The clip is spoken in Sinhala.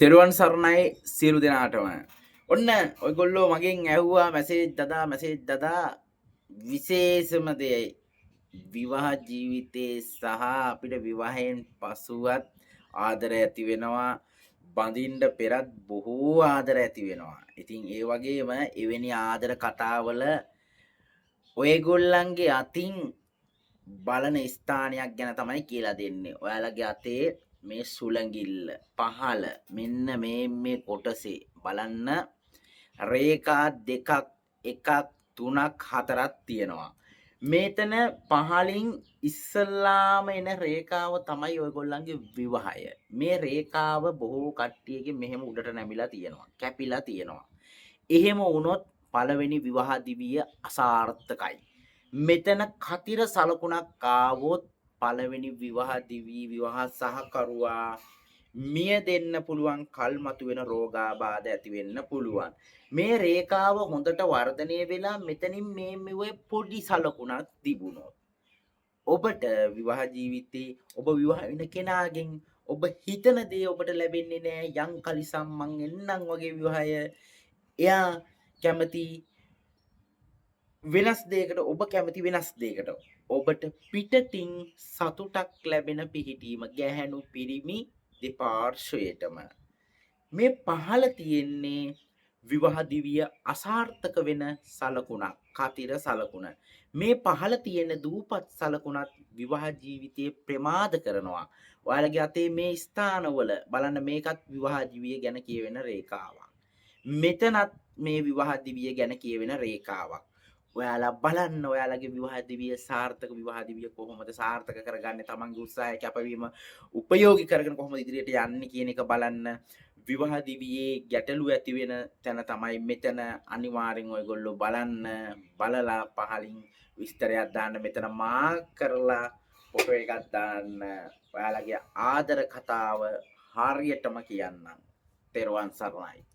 තෙරුවන් සරණයි සියලු දෙනාටම. ඔන්න ඔයගොල්ලෝ මගෙන් ඇහුවා මැසේජ් දදා විශේෂම දෙයයි. විවාහ ජීවිතේ සහ අපිට විවාහයෙන් පසුවත් ආදර ඇති වෙනවා. බඳින්න පෙරත් බොහෝ ආදර ඇති වෙනවා. ඉතින් ඒ වගේම එවැනි ආදර කතාවල ඔයගොල්ලන්ගේ අතින් බලන ස්ථානයක් ගැන තමයි කියලා දෙන්නේ. ඔයාලගේ අතේ මේ සුළඟිල්ල පහළ මෙන්න මේ කොටසේ බලන්න රේඛා දෙකක් එකක් තුනක් හතරක් තියෙනවා. මේතන පහලින් ඉස්සල්ලාම එන රේඛාව තමයි ඔයගොල්ලන්ගේ විවාහය. මේ රේඛාව බොහෝ කට්ටියගේ මෙහෙම උඩට නැමිලා තියෙනවා. කැපිලා තියෙනවා. එහෙම වුණොත් පළවෙනි විවාහ දිවිය අසාර්ථකයි. මෙතන කතිර සලකුණක් ආවොත් පළවෙනි විවාහ දිවි විවාහ සහකරුවා මිය දෙන්න පුළුවන්, කල් මතුවෙන රෝගාබාධ ඇති වෙන්න පුළුවන්. මේ රේඛාව හොඳට වර්ධනය වෙලා මෙතනින් මේ පොඩි සලකුණක් තිබුණොත් ඔබට විවාහ ජීවිතේ ඔබ විවාහ වෙන කෙනාගෙන් ඔබ හිතන දේ ඔබට ලැබෙන්නේ නැහැ. යම් කලිසම් මං එන්නම් වගේ විවාහය. එයා කැමති වෙනස් දෙයකට, ඔබ කැමති වෙනස් දෙයකට. ඔබට පිටතින් සතුටක් ලැබෙන පිහිටීම ගැහැණු පිරිමි දෙපාර්ශ්වයටම. මේ පහළ තියෙන්නේ විවාහ දිවිය අසාර්ථක වෙන සලකුණක්, කතිර සලකුණ. මේ පහළ තියෙන දූපත් සලකුණත් විවාහ ජීවිතයේ ප්‍රමාද කරනවා. ඔයාලගේ අතේ මේ ස්ථානවල බලන්න, මේකත් විවාහ දිවිය ගැන කියවෙන රේඛාවක්. මෙතනත් මේ විවාහ දිවිය ගැන කියවෙන රේඛාවක්. ඔයාලා බලන්න ඔයාලගේ විවාහ දිවිය සාර්ථක විවාහ දිවිය කොහොමද සාර්ථක කරගන්නේ, තමන්ගේ උත්සාහය කැපවීම උපයෝගී කරගෙන කොහොමද ඉදිරියට යන්නේ කියන එක බලන්න. විවාහ දිවියේ ගැටලු ඇති වෙන තැන තමයි මෙතන. අනිවාර්යෙන් ඔයගොල්ලෝ බලන්න, බලලා පහලින් විස්තරයක් දාන්න. මෙතන මාක් කරලා ෆොටෝ එකක් දාන්න. ඔයාලගේ ආදර කතාව හරියටම කියන්නම්. තෙරුවන් සරණයි.